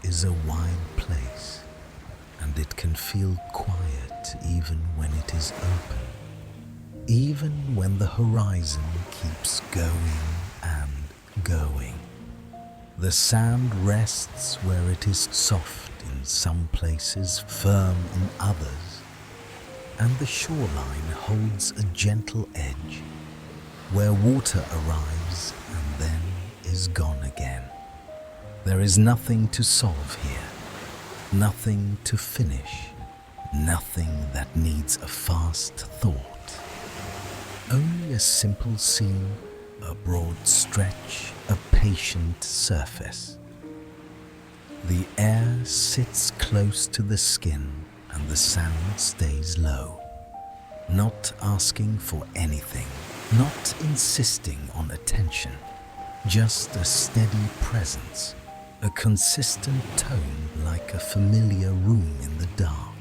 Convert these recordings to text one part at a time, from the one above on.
is a wide place, and it can feel quiet even when it is open, even when the horizon keeps going and going. The sand rests where it is soft in some places, firm in others, and the shoreline holds a gentle edge where water arrives and then is gone again. There is nothing to solve here, nothing to finish, nothing that needs a fast thought. Only a simple scene, a broad stretch, a patient surface. The air sits close to the skin and the sound stays low, not asking for anything, not insisting on attention, just a steady presence, a consistent tone like a familiar room in the dark.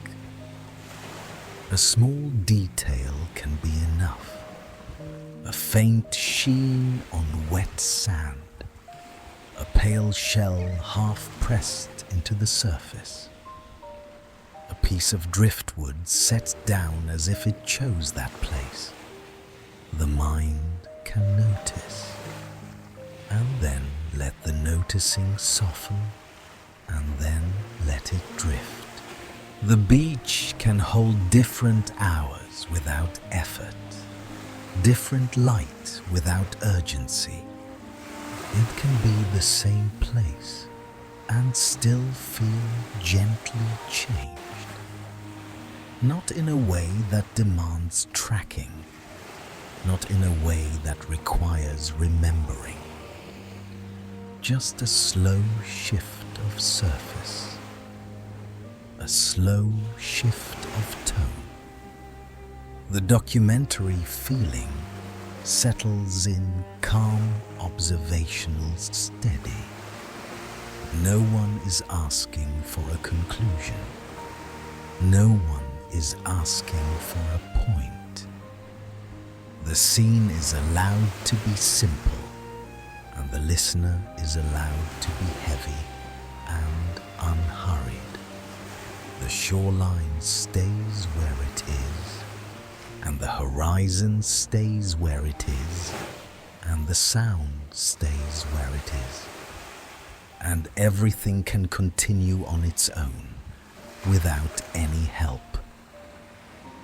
A small detail can be enough. A faint sheen on wet sand, a pale shell half pressed into the surface, a piece of driftwood set down as if it chose that place. The mind can notice, and then let the noticing soften, and then let it drift. The beach can hold different hours without effort, different light without urgency. It can be the same place and still feel gently changed. Not in a way that demands tracking, not in a way that requires remembering. Just a slow shift of surface, a slow shift of tone. The documentary feeling settles in calm, observational steady. No one is asking for a conclusion. No one is asking for a point. The scene is allowed to be simple, and the listener is allowed to be heavy and unhurried. The shoreline stays where it is, and the horizon stays where it is, and the sound stays where it is. And everything can continue on its own, without any help.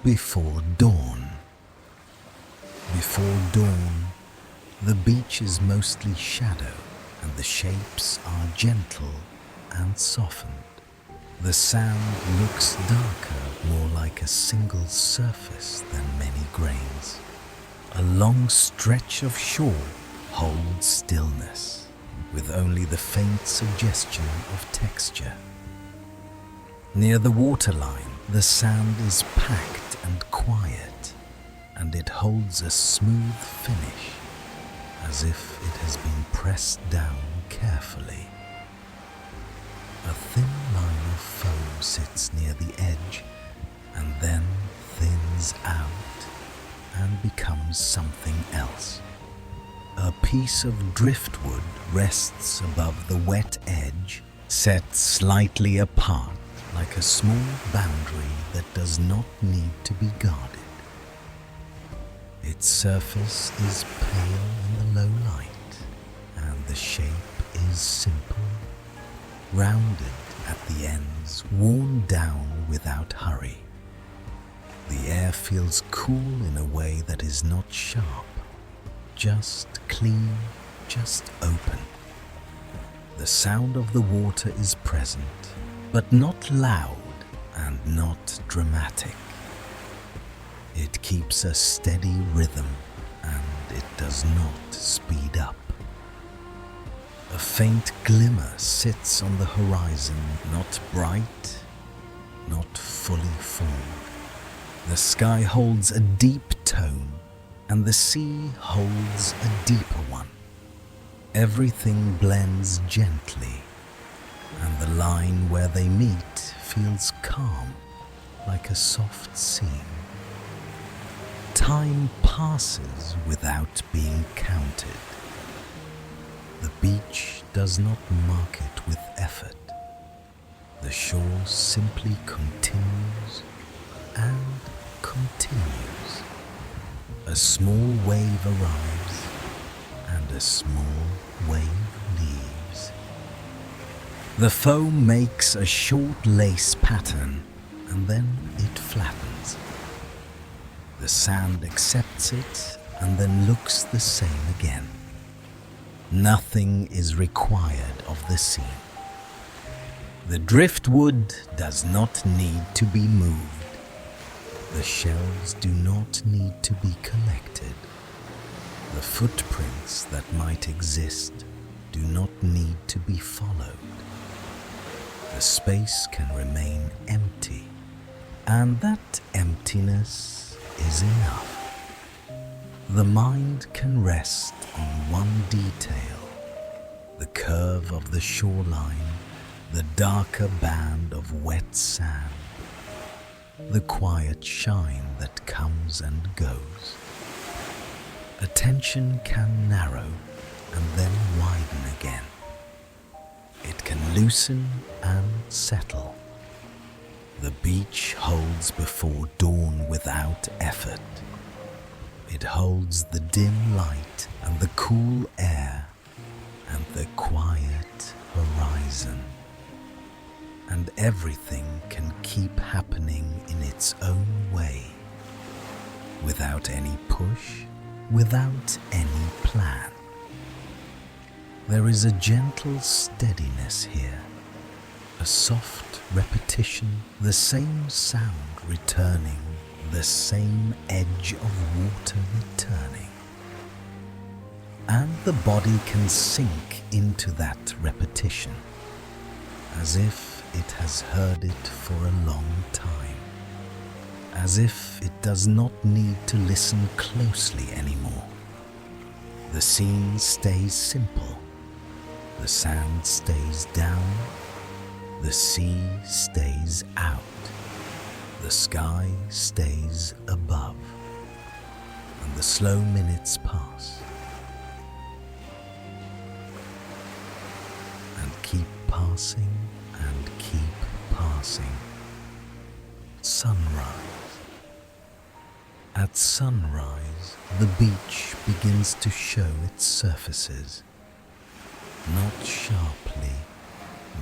Before dawn. Before dawn, the beach is mostly shadow, and the shapes are gentle and softened. The sand looks darker, more like a single surface than many grains. A long stretch of shore holds stillness, with only the faint suggestion of texture. Near the waterline, the sand is packed and quiet, and it holds a smooth finish, as if it has been pressed down carefully. A thin line of foam sits near the edge, and then thins out and becomes something else. A piece of driftwood rests above the wet edge, set slightly apart, like a small boundary that does not need to be guarded. Its surface is pale in the low light, and the shape is simple, rounded at the ends, worn down without hurry. The air feels cool in a way that is not sharp, just clean, just open. The sound of the water is present, but not loud and not dramatic. It keeps a steady rhythm, and it does not speed up. A faint glimmer sits on the horizon, not bright, not fully formed. The sky holds a deep tone, and the sea holds a deeper one. Everything blends gently, and the line where they meet feels calm, like a soft seam. Time passes without being counted. The beach does not mark it with effort. The shore simply continues and continues. A small wave arrives and a small wave leaves. The foam makes a short lace pattern and then it flattens. The sand accepts it and then looks the same again. Nothing is required of the scene. The driftwood does not need to be moved. The shells do not need to be collected. The footprints that might exist do not need to be followed. The space can remain empty, and that emptiness is enough. The mind can rest on one detail, the curve of the shoreline, the darker band of wet sand, the quiet shine that comes and goes. Attention can narrow and then widen again. It can loosen and settle. The beach holds before dawn without effort. It holds the dim light and the cool air and the quiet horizon. And everything can keep happening in its own way, without any push, without any plan. There is a gentle steadiness here, a soft repetition, the same sound returning, the same edge of water returning. And the body can sink into that repetition, as if it has heard it for a long time, as if it does not need to listen closely anymore. The scene stays simple, the sand stays down, the sea stays out, the sky stays above, and the slow minutes pass and keep passing and keep passing. Sunrise. At sunrise, the beach begins to show its surfaces, not sharply,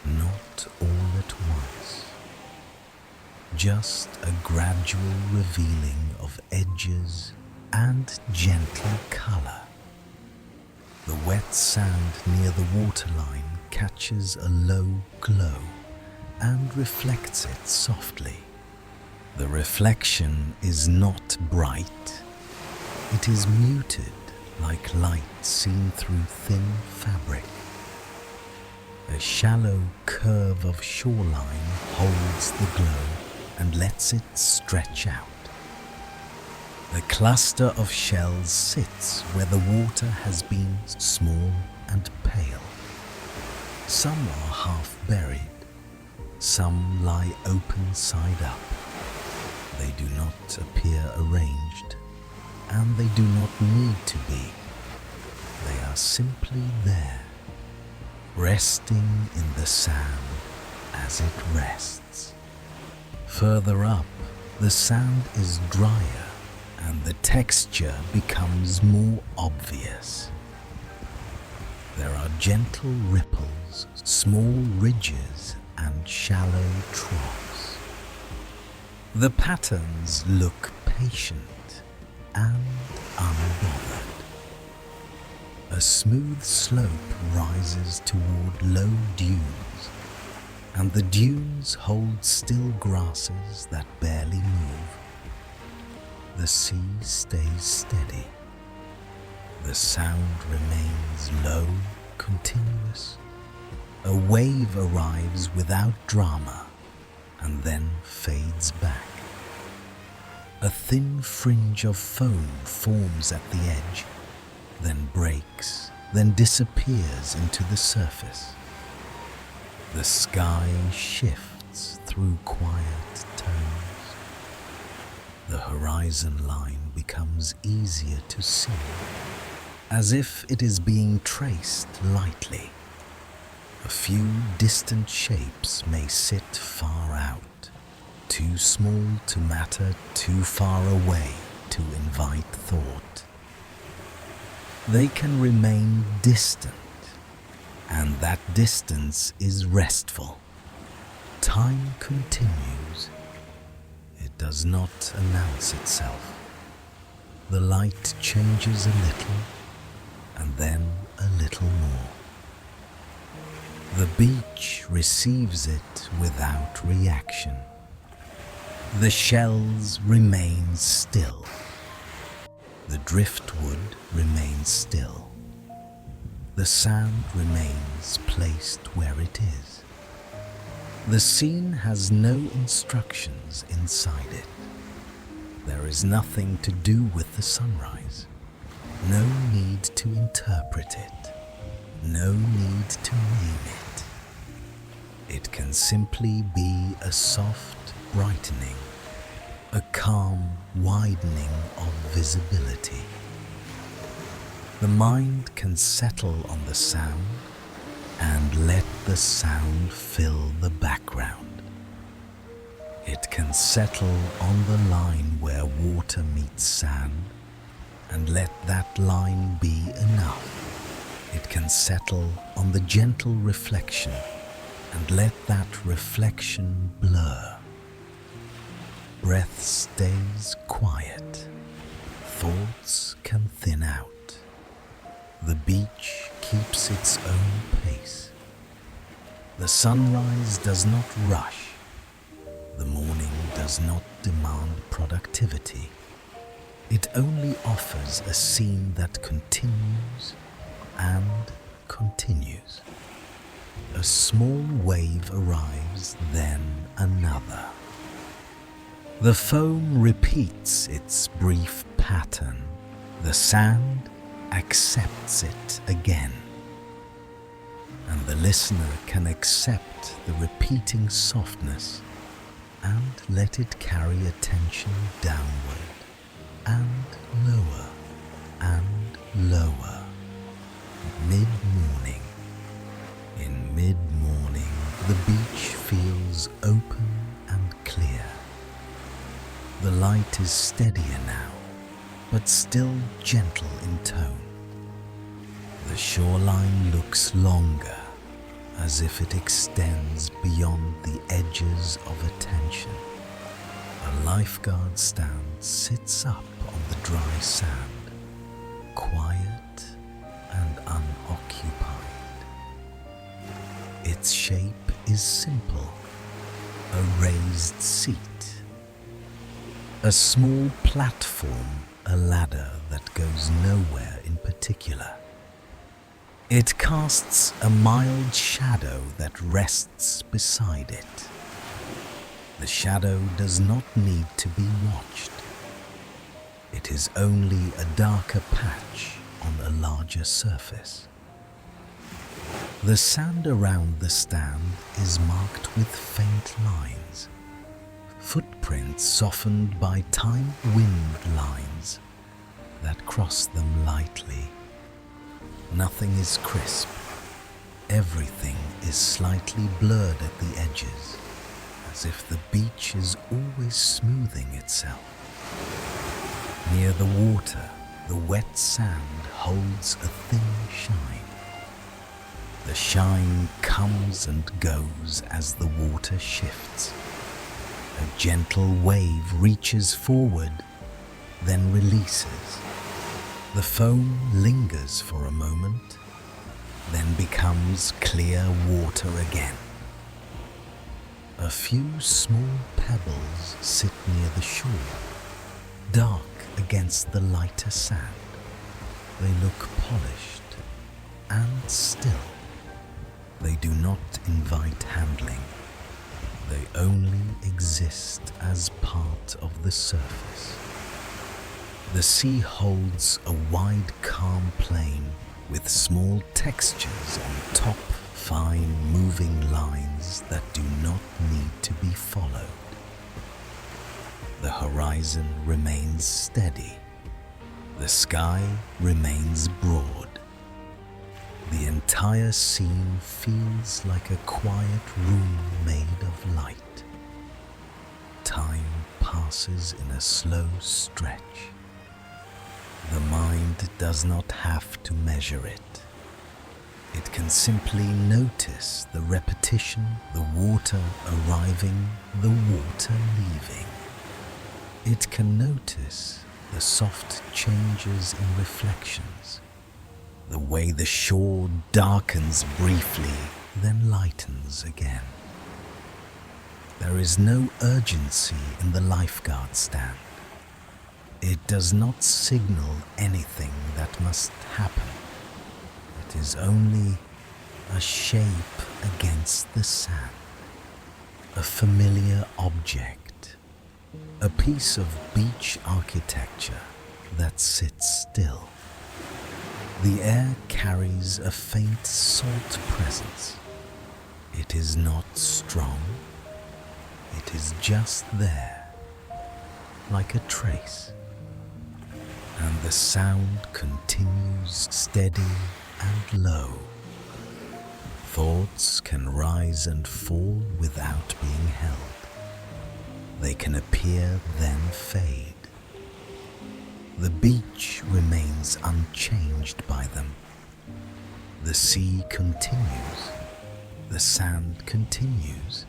not all at once, just a gradual revealing of edges and gentle color. The wet sand near the waterline catches a low glow and reflects it softly. The reflection is not bright. It is muted like light seen through thin fabric. A shallow curve of shoreline holds the glow and lets it stretch out. The cluster of shells sits where the water has been small and pale. Some are half buried, some lie open side up. They do not appear arranged, and they do not need to be. They are simply there, resting in the sand as it rests. Further up, the sand is drier, and the texture becomes more obvious. There are gentle ripples, small ridges, and shallow troughs. The patterns look patient and unbothered. A smooth slope rises toward low dunes, and the dunes hold still grasses that barely move. The sea stays steady. The sound remains low, continuous. A wave arrives without drama and then fades back. A thin fringe of foam forms at the edge, then breaks, then disappears into the surface. The sky shifts through quiet tones. The horizon line becomes easier to see, as if it is being traced lightly, A few distant shapes may sit far out, too small to matter, too far away to invite thought. They can remain distant, and that distance is restful. Time continues. It does not announce itself. The light changes a little, and then a little more. The beach receives it without reaction. The shells remain still. The driftwood remains still. The sand remains placed where it is. The scene has no instructions inside it. There is nothing to do with the sunrise. No need to interpret it. No need to name it. It can simply be a soft brightening, a calm widening of visibility. The mind can settle on the sound and let the sound fill the background. It can settle on the line where water meets sand and let that line be enough. It can settle on the gentle reflection and let that reflection blur. Breath stays quiet. Thoughts can thin out. The beach keeps its own pace. The sunrise does not rush. The morning does not demand productivity. It only offers a scene that continues and continues. A small wave arrives, then another. The foam repeats its brief pattern. The sand accepts it again. And the listener can accept the repeating softness and let it carry attention downward and lower and lower. Mid-morning. In mid-morning, the beach feels open and clear. The light is steadier now, but still gentle in tone. The shoreline looks longer, as if it extends beyond the edges of attention. A lifeguard stand sits up on the dry sand, quiet and unoccupied. Its shape is simple, a raised seat. A small platform, a ladder that goes nowhere in particular. It casts a mild shadow that rests beside it. The shadow does not need to be watched. It is only a darker patch on a larger surface. The sand around the stand is marked with faint lines, footprints softened by time-wind lines that cross them lightly. Nothing is crisp. Everything is slightly blurred at the edges, as if the beach is always smoothing itself. Near the water, the wet sand holds a thin shine. The shine comes and goes as the water shifts. A gentle wave reaches forward, then releases. The foam lingers for a moment, then becomes clear water again. A few small pebbles sit near the shore, dark against the lighter sand. They look polished and still. They do not invite handling. They only exist as part of the surface. The sea holds a wide, calm plain with small textures on top, fine, moving lines that do not need to be followed. The horizon remains steady. The sky remains broad. The entire scene feels like a quiet room made of light. Time passes in a slow stretch. The mind does not have to measure it. It can simply notice the repetition, the water arriving, the water leaving. It can notice the soft changes in reflections, the way the shore darkens briefly, then lightens again. There is no urgency in the lifeguard stand. It does not signal anything that must happen. It is only a shape against the sand, a familiar object, a piece of beach architecture that sits still. The air carries a faint salt presence. It is not strong. It is just there, like a trace. And the sound continues steady and low. Thoughts can rise and fall without being held. They can appear, then fade. The beach remains unchanged by them. The sea continues. The sand continues.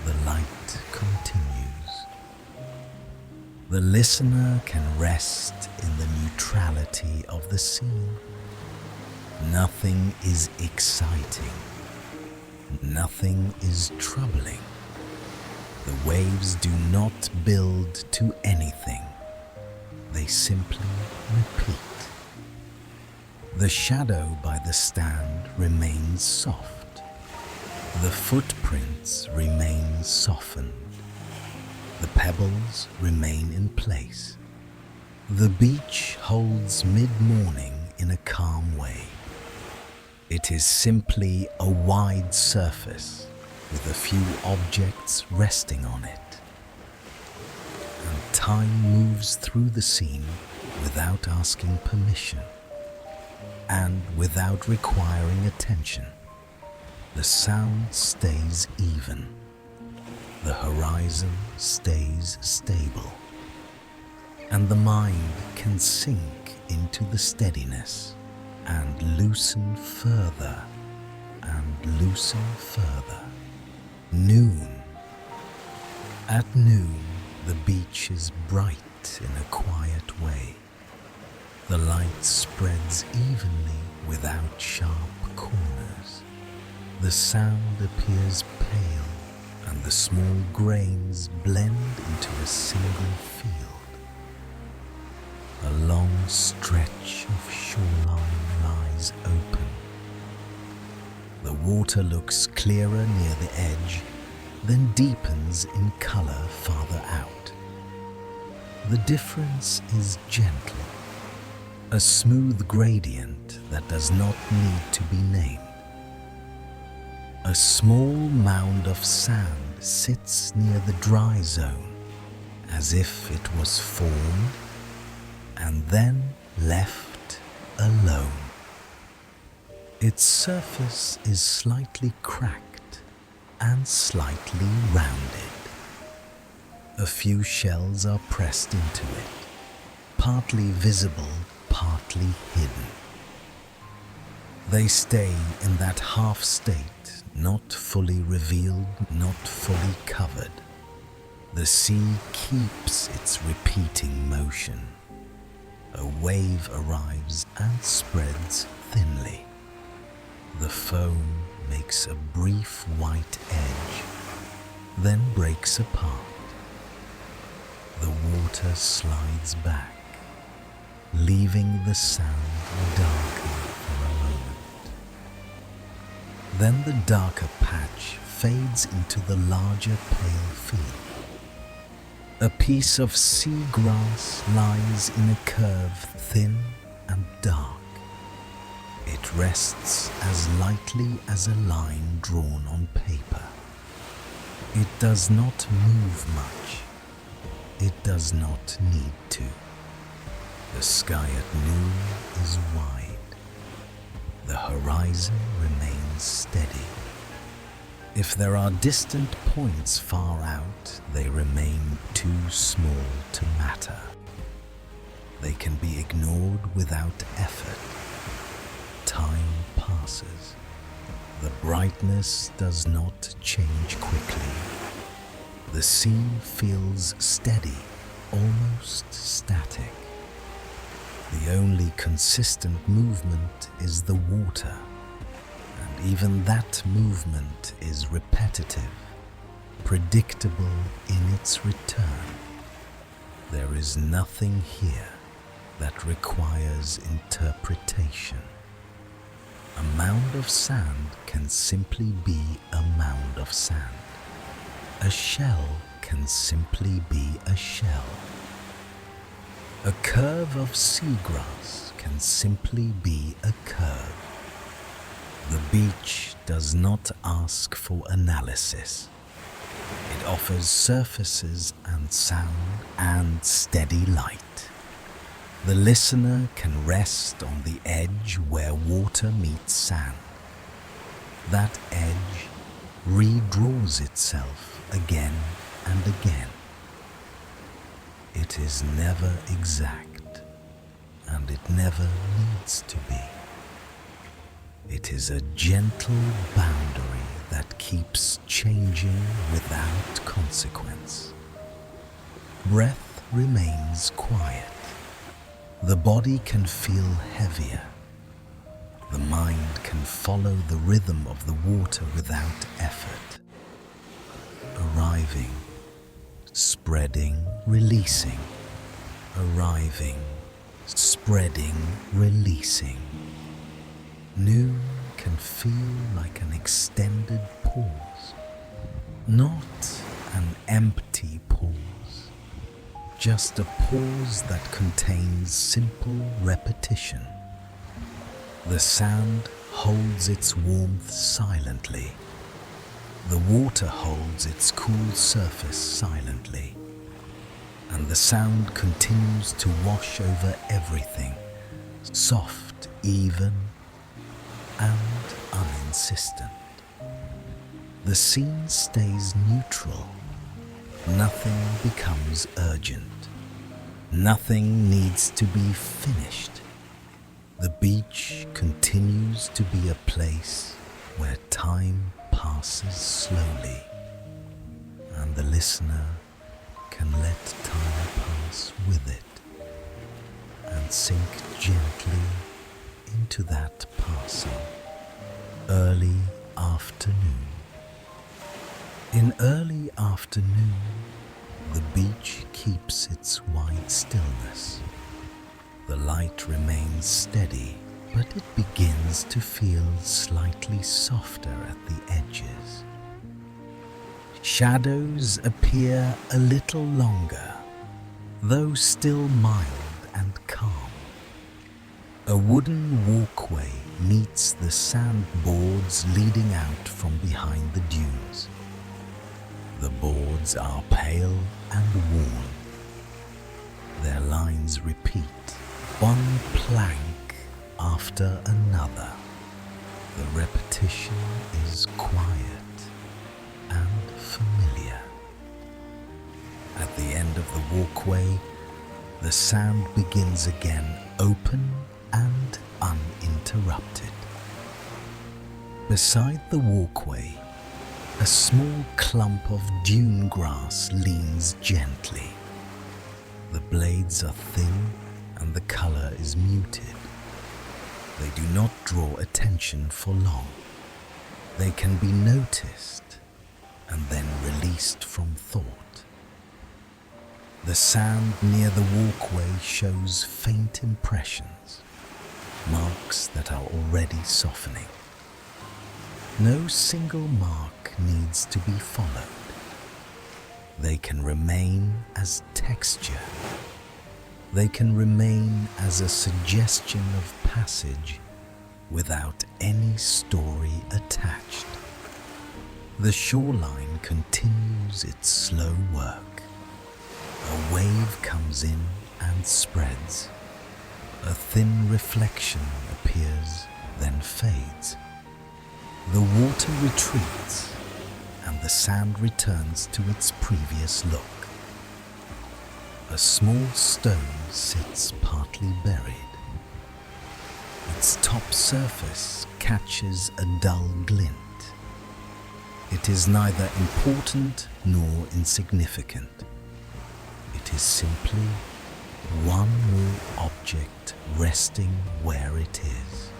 The light continues. The listener can rest in the neutrality of the scene. Nothing is exciting. Nothing is troubling. The waves do not build to anything. They simply repeat. The shadow by the stand remains soft. The footprints remain softened. The pebbles remain in place. The beach holds mid-morning in a calm way. It is simply a wide surface with a few objects resting on it. And time moves through the scene without asking permission and without requiring attention. The sound stays even. The horizon stays stable. And the mind can sink into the steadiness and loosen further and loosen further. Noon. At noon, the beach is bright in a quiet way. The light spreads evenly without sharp corners. The sound appears pale, and the small grains blend into a single field. A long stretch of shoreline lies open. The water looks clearer near the edge, then deepens in color farther out. The difference is gentle, a smooth gradient that does not need to be named. A small mound of sand sits near the dry zone, as if it was formed and then left alone. Its surface is slightly cracked and slightly rounded. A few shells are pressed into it, partly visible, partly hidden. They stay in that half state, not fully revealed, not fully covered. The sea keeps its repeating motion. A wave arrives and spreads thinly. The foam makes a brief white edge, then breaks apart. The water slides back, leaving the sound darker for a moment. Then the darker patch fades into the larger pale field. A piece of seagrass lies in a curve, thin and dark. It rests as lightly as a line drawn on paper. It does not move much. It does not need to. The sky at noon is wide. The horizon remains steady. If there are distant points far out, they remain too small to matter. They can be ignored without effort. Time passes. The brightness does not change quickly. The scene feels steady, almost static. The only consistent movement is the water, and even that movement is repetitive, predictable in its return. There is nothing here that requires interpretation. A mound of sand can simply be a mound of sand. A shell can simply be a shell. A curve of seagrass can simply be a curve. The beach does not ask for analysis. It offers surfaces and sound and steady light. The listener can rest on the edge where water meets sand. That edge redraws itself again and again. It is never exact, and it never needs to be. It is a gentle boundary that keeps changing without consequence. Breath remains quiet. The body can feel heavier. The mind can follow the rhythm of the water without effort. Arriving, spreading, releasing. Arriving, spreading, releasing. Noon can feel like an extended pause, not an empty pause, just a pause that contains simple repetition. The sand holds its warmth silently. The water holds its cool surface silently. And the sound continues to wash over everything, soft, even, and uninsistent. The scene stays neutral. Nothing becomes urgent. Nothing needs to be finished. The beach continues to be a place where time passes slowly, and the listener can let time pass with it and sink gently into that passing. Early afternoon. In early afternoon, the beach keeps its wide stillness. The light remains steady, but it begins to feel slightly softer at the edges. Shadows appear a little longer, though still mild and calm. A wooden walkway meets the sand boards leading out from behind the dunes. The boards are pale and worn. Their lines repeat, one plank after another. The repetition is quiet and familiar. At the end of the walkway, the sand begins again, open and uninterrupted. Beside the walkway, a small clump of dune grass leans gently. The blades are thin and the color is muted. They do not draw attention for long. They can be noticed and then released from thought. The sand near the walkway shows faint impressions, marks that are already softening. No single mark needs to be followed. They can remain as texture. They can remain as a suggestion of passage without any story attached. The shoreline continues its slow work. A wave comes in and spreads. A thin reflection appears then fades. The water retreats, and the sand returns to its previous look. A small stone sits partly buried. Its top surface catches a dull glint. It is neither important nor insignificant. It is simply one more object resting where it is.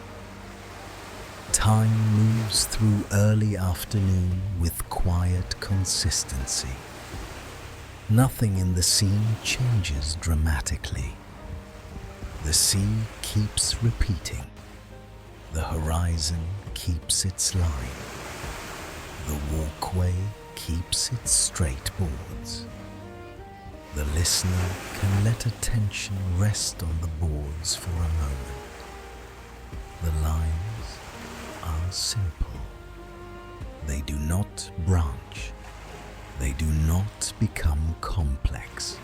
Time moves through early afternoon with quiet consistency. Nothing in the scene changes dramatically. The sea keeps repeating. The horizon keeps its line. The walkway keeps its straight boards. The listener can let attention rest on the boards for a moment. The lines are simple. They do not branch. They do not become complex.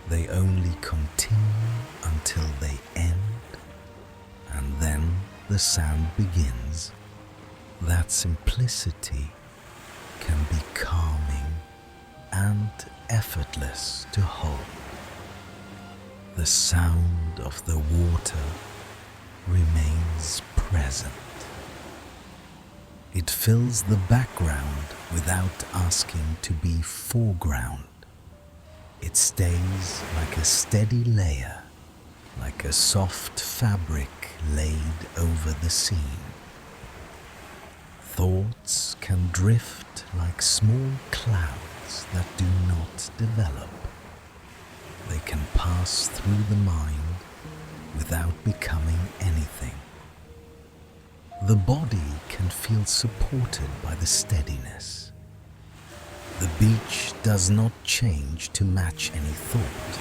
They only continue until they end, and then the sound begins. That simplicity can be calming and effortless to hold. The sound of the water remains present. It fills the background without asking to be foreground. It stays like a steady layer, like a soft fabric laid over the scene. Thoughts can drift like small clouds that do not develop. They can pass through the mind without becoming anything. The body can feel supported by the steadiness. The beach does not change to match any thought.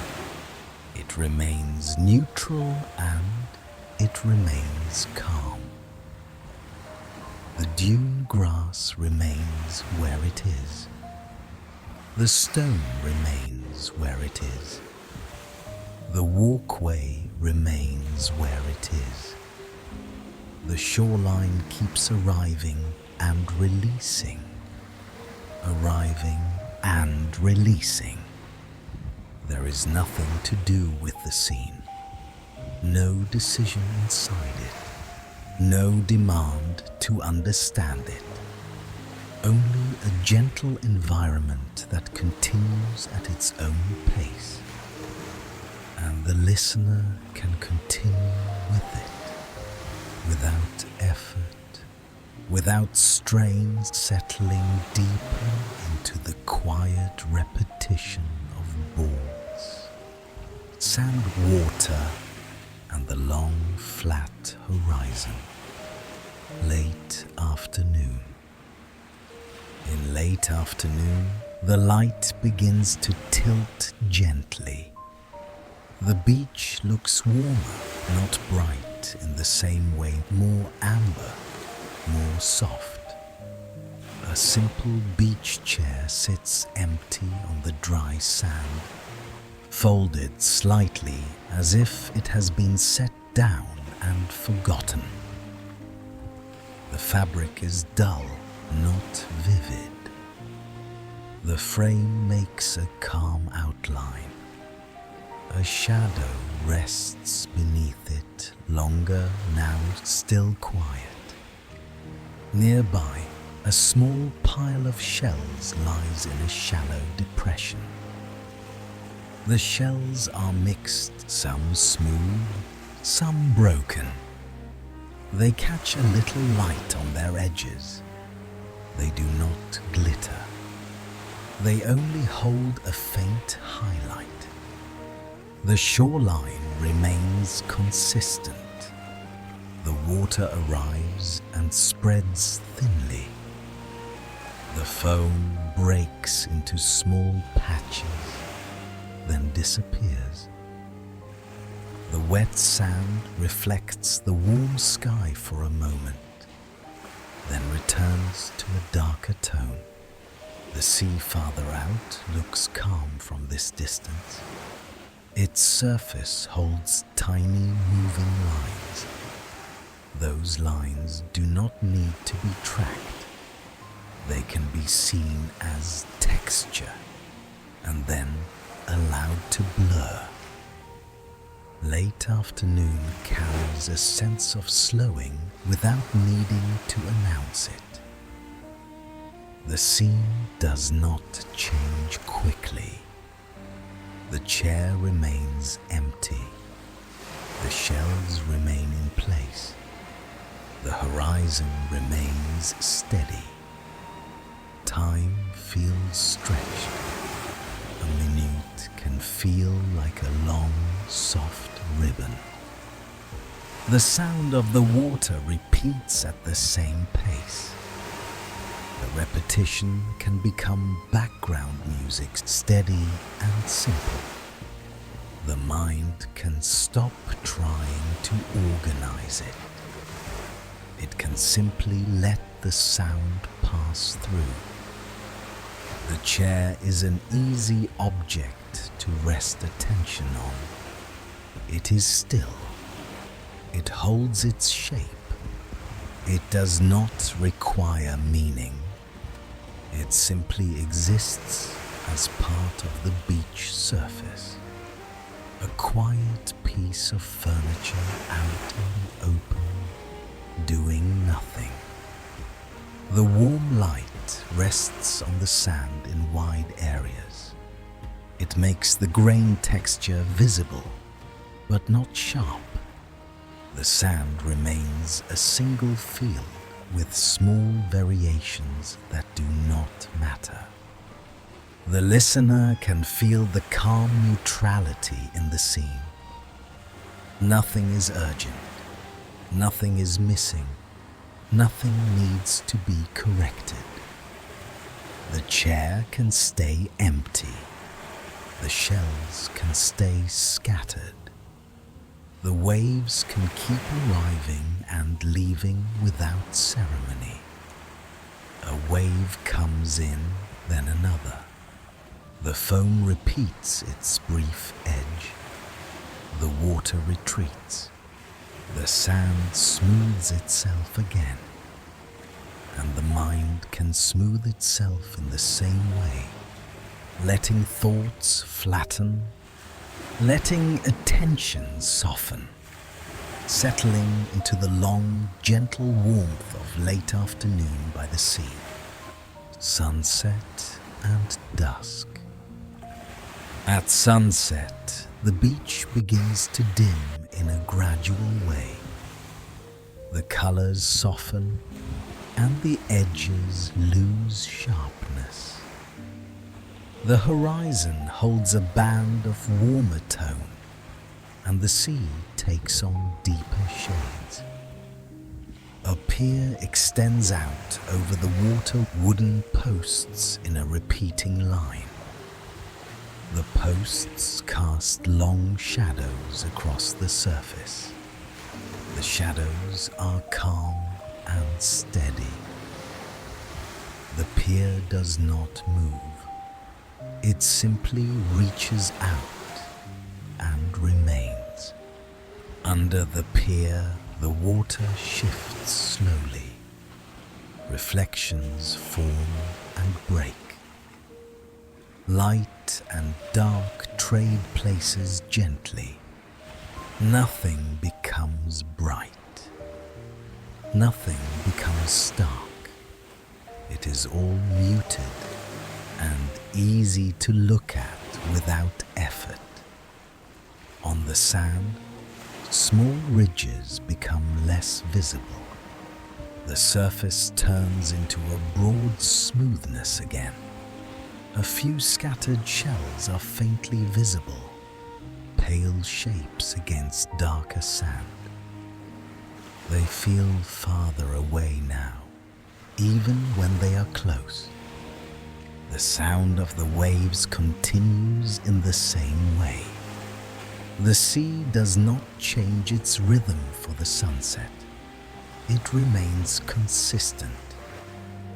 It remains neutral and it remains calm. The dune grass remains where it is. The stone remains where it is. The walkway remains where it is. The shoreline keeps arriving and releasing, arriving and releasing. There is nothing to do with the scene, no decision inside it, no demand to understand it. Only a gentle environment that continues at its own pace, and the listener can continue with it. Without effort, without strain, settling deeper into the quiet repetition of boards, sand, water, and the long flat horizon. Late afternoon. In late afternoon, the light begins to tilt gently. The beach looks warmer, not bright in the same way, more amber, more soft. A simple beach chair sits empty on the dry sand, folded slightly as if it has been set down and forgotten. The fabric is dull, not vivid. The frame makes a calm outline. A shadow rests beneath it, longer, now still quiet. Nearby, a small pile of shells lies in a shallow depression. The shells are mixed, some smooth, some broken. They catch a little light on their edges. They do not glitter. They only hold a faint highlight. The shoreline remains consistent. The water arrives and spreads thinly. The foam breaks into small patches, then disappears. The wet sand reflects the warm sky for a moment, then returns to a darker tone. The sea farther out looks calm from this distance. Its surface holds tiny moving lines. Those lines do not need to be tracked. They can be seen as texture and then allowed to blur. Late afternoon carries a sense of slowing without needing to announce it. The scene does not change quickly. The chair remains empty. The shelves remain in place. The horizon remains steady. Time feels stretched. A minute can feel like a long, soft ribbon. The sound of the water repeats at the same pace. The repetition can become background music, steady and simple. The mind can stop trying to organize it. It can simply let the sound pass through. The chair is an easy object to rest attention on. It is still. It holds its shape. It does not require meaning. It simply exists as part of the beach surface. A quiet piece of furniture out in the open, doing nothing. The warm light rests on the sand in wide areas. It makes the grain texture visible, but not sharp. The sand remains a single field with small variations that do not matter. The listener can feel the calm neutrality in the scene. Nothing is urgent. Nothing is missing. Nothing needs to be corrected. The chair can stay empty. The shells can stay scattered. The waves can keep arriving and leaving without ceremony. A wave comes in, then another. The foam repeats its brief edge. The water retreats. The sand smooths itself again. And the mind can smooth itself in the same way, letting thoughts flatten, letting attention soften, settling into the long, gentle warmth of late afternoon by the sea, sunset and dusk. At sunset, the beach begins to dim in a gradual way. The colors soften and the edges lose sharpness. The horizon holds a band of warmer tone, and the sea takes on deeper shades. A pier extends out over the water, wooden posts in a repeating line. The posts cast long shadows across the surface. The shadows are calm and steady. The pier does not move. It simply reaches out and remains. Under the pier, the water shifts slowly. Reflections form and break. Light and dark trade places gently. Nothing becomes bright. Nothing becomes stark. It is all muted and easy to look at without effort. On the sand, small ridges become less visible. The surface turns into a broad smoothness again. A few scattered shells are faintly visible, pale shapes against darker sand. They feel farther away now, even when they are close. The sound of the waves continues in the same way. The sea does not change its rhythm for the sunset. It remains consistent,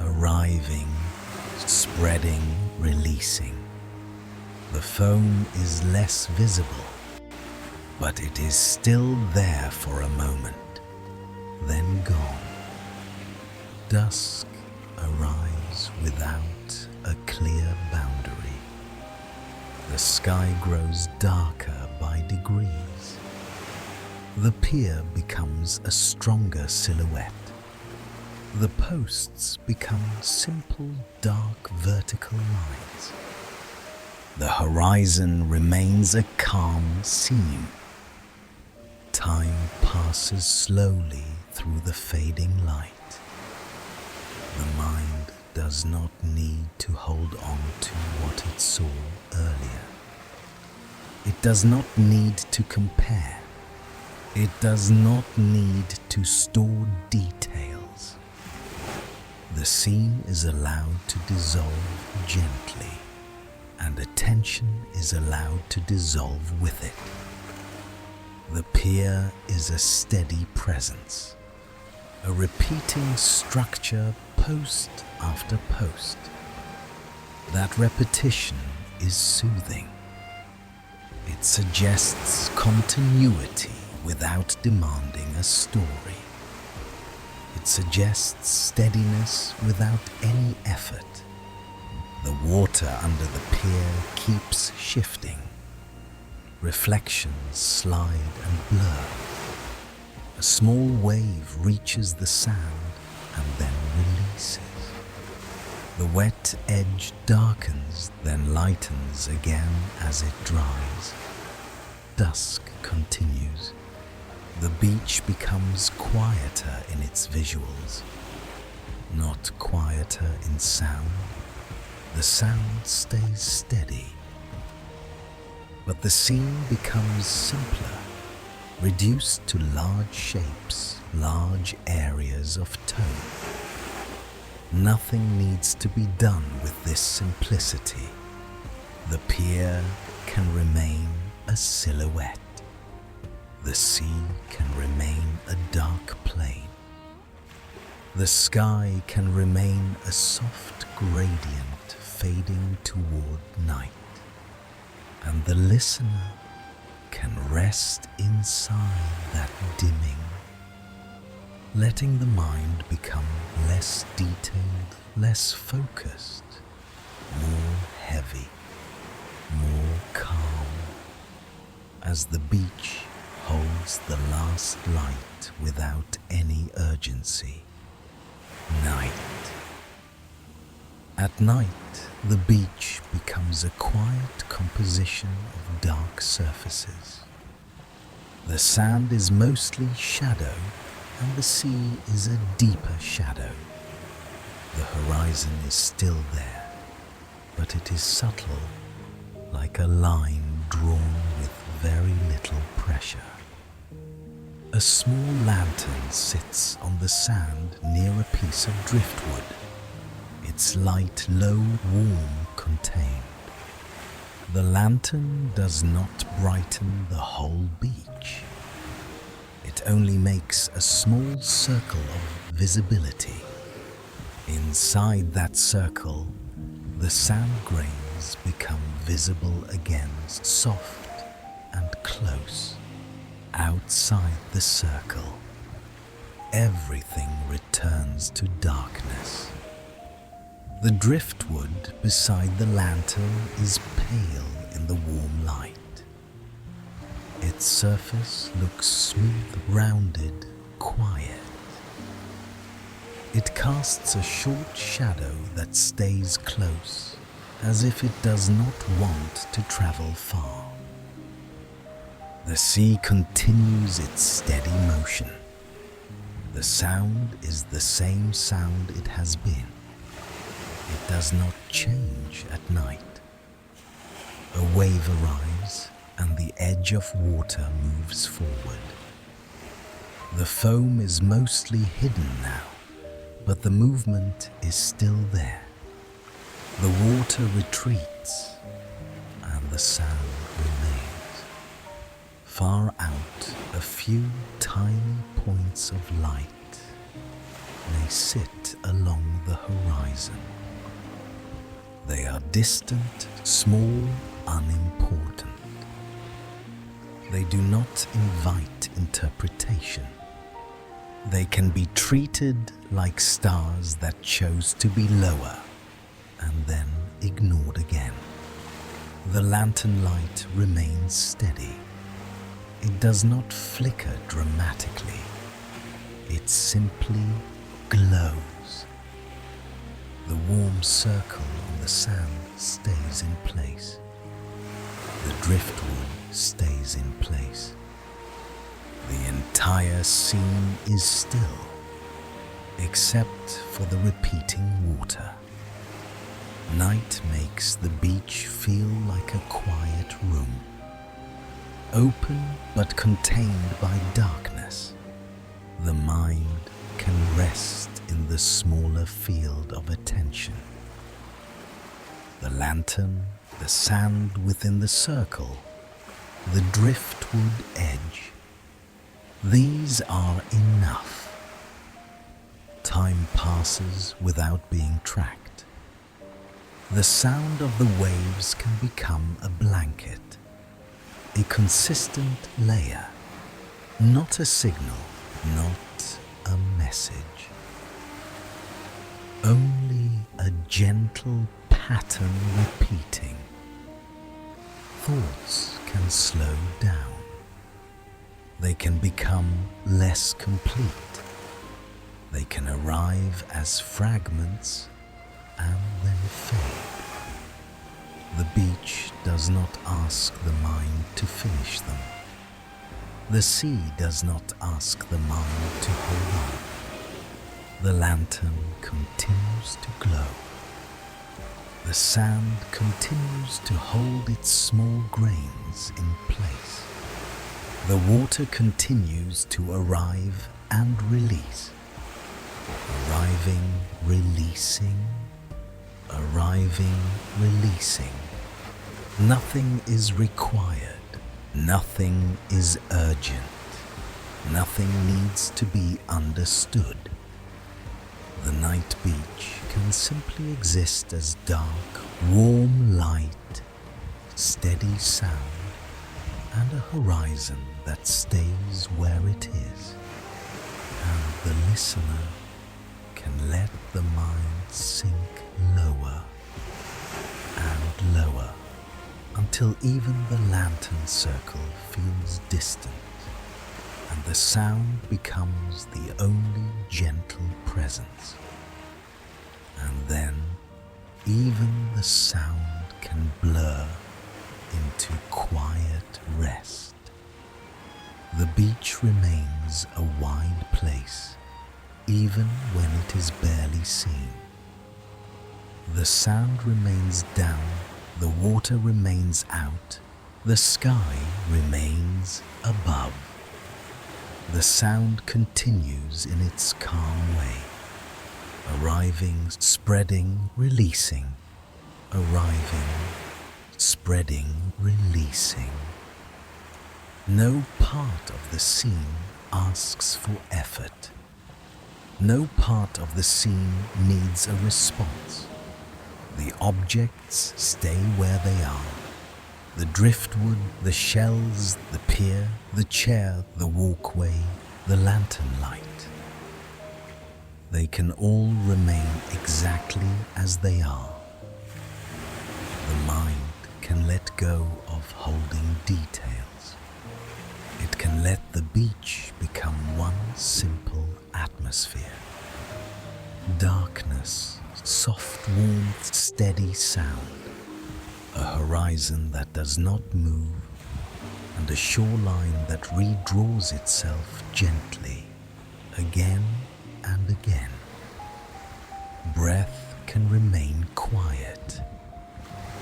arriving, spreading, releasing. The foam is less visible, but it is still there for a moment. then gone. Dusk arrives without a clear boundary. The sky grows darker by degrees. The pier becomes a stronger silhouette. The posts become simple, dark vertical lines. The horizon remains a calm scene. Time passes slowly through the fading light. The mind does not need to hold on to what it saw earlier. It does not need to compare. It does not need to store details. The scene is allowed to dissolve gently, and attention is allowed to dissolve with it. The pier is a steady presence, a repeating structure post after post. That repetition is soothing. It suggests continuity without demanding a story. It suggests steadiness without any effort. The water under the pier keeps shifting. Reflections slide and blur. A small wave reaches the sand and then releases. The wet edge darkens, then lightens again as it dries. Dusk continues. The beach becomes quieter in its visuals, not quieter in sound. The sound stays steady. But the scene becomes simpler, reduced to large shapes, large areas of tone. Nothing needs to be done with this simplicity. The pier can remain a silhouette. The sea can remain a dark plain. The sky can remain a soft gradient fading toward night. And the listener can rest inside that dimming, letting the mind become less detailed, less focused, more heavy, more calm, as the beach holds the last light without any urgency. Night. At night, the beach becomes a quiet composition of dark surfaces. The sand is mostly shadow, and the sea is a deeper shadow. The horizon is still there, but it is subtle, like a line drawn with very little pressure. A small lantern sits on the sand near a piece of driftwood, its light low, warm, contained. The lantern does not brighten the whole beach. It only makes a small circle of visibility. Inside that circle, the sand grains become visible again, soft and close. Outside the circle, everything returns to darkness. The driftwood beside the lantern is pale in the warm light. Its surface looks smooth, rounded, quiet. It casts a short shadow that stays close, as if it does not want to travel far. The sea continues its steady motion. The sound is the same sound it has been. It does not change at night. A wave arrives and the edge of water moves forward. The foam is mostly hidden now, but the movement is still there. The water retreats and the sound remains. Far out, a few tiny points of light may sit along the horizon. They are distant, small, unimportant. They do not invite interpretation. They can be treated like stars that chose to be lower and then ignored again. The lantern light remains steady. It does not flicker dramatically. It simply glows. The warm circle on the sand stays in place. The driftwood stays in place. The entire scene is still, except for the repeating water. Night makes the beach feel like a quiet room, open but contained by darkness. The mind can rest in the smaller field of attention. The lantern, the sand within the circle, the driftwood edge, these are enough. Time passes without being tracked. The sound of the waves can become a blanket, a consistent layer, not a signal, not a message. Only a gentle pattern repeating. Thoughts can slow down. They can become less complete. They can arrive as fragments and then fade. The beach does not ask the mind to finish them. The sea does not ask the mind to hold on. The lantern continues to glow. The sand continues to hold its small grains in place. The water continues to arrive and release. Arriving, releasing, arriving, releasing. Nothing is required. Nothing is urgent. Nothing needs to be understood. The night beach can simply exist as dark, warm light, steady sound, and a horizon that stays where it is. And the listener can let the mind sink lower and lower until even the lantern circle feels distant and the sound becomes the only gentle presence. And then even the sound can blur into quiet rest. The beach remains a wide place, even when it is barely seen. The sand remains down, the water remains out, the sky remains above. The sound continues in its calm way, arriving, spreading, releasing, arriving, spreading, releasing. No part of the scene asks for effort. No part of the scene needs a response. The objects stay where they are. The driftwood, the shells, the pier, the chair, the walkway, the lantern light. They can all remain exactly as they are. The mind can let go of holding details. It can let the beach become one simple atmosphere. Darkness, soft warmth, steady sound. A horizon that does not move, and a shoreline that redraws itself gently, again and again. Breath can remain quiet.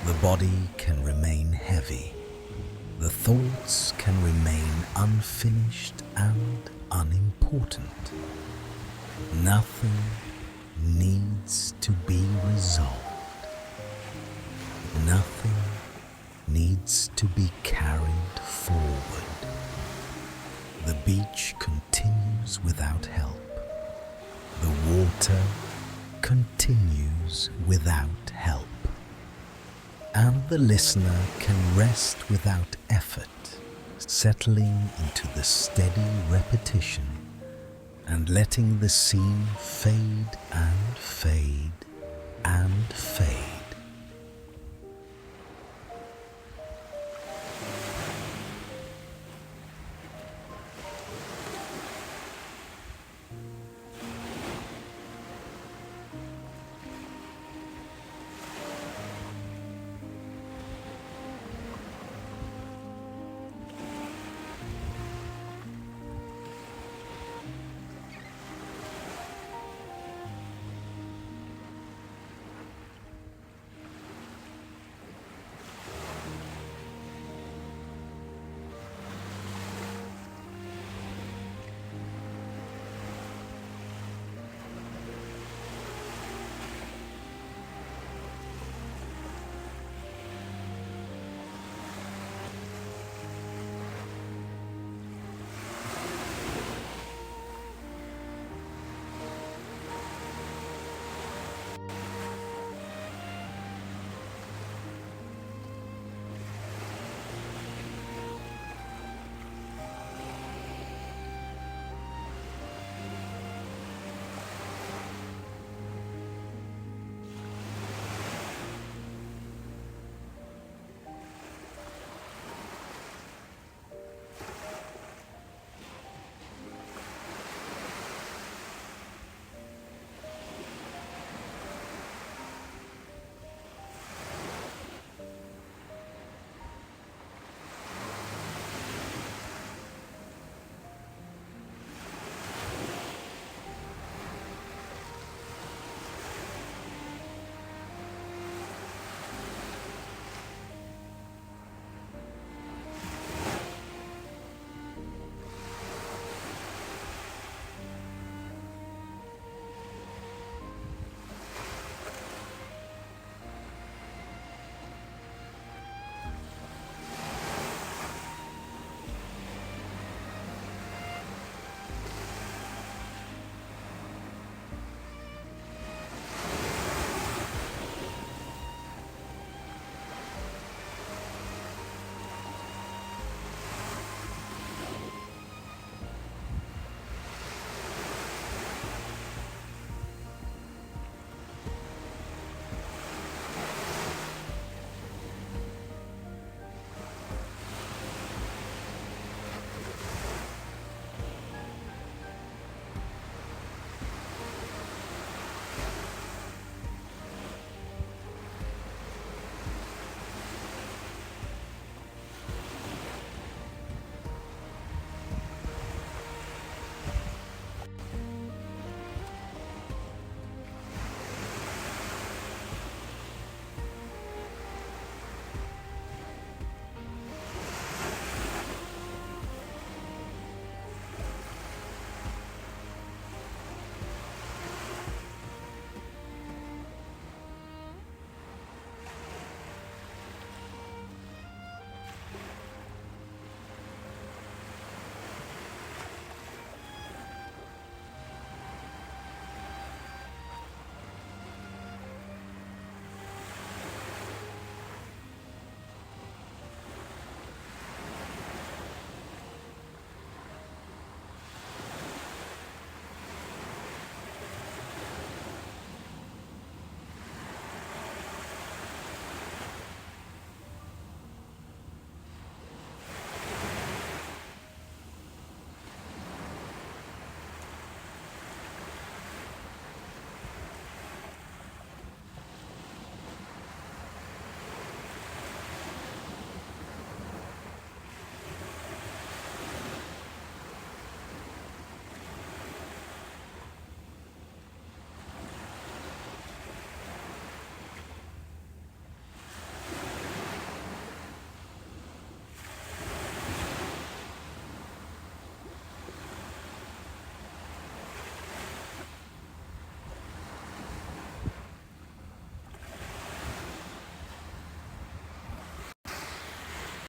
The body can remain heavy. The thoughts can remain unfinished and unimportant. Nothing needs to be resolved. Nothing needs to be carried forward. The beach continues without help. The water continues without help. And the listener can rest without effort, settling into the steady repetition and letting the scene fade and fade and fade.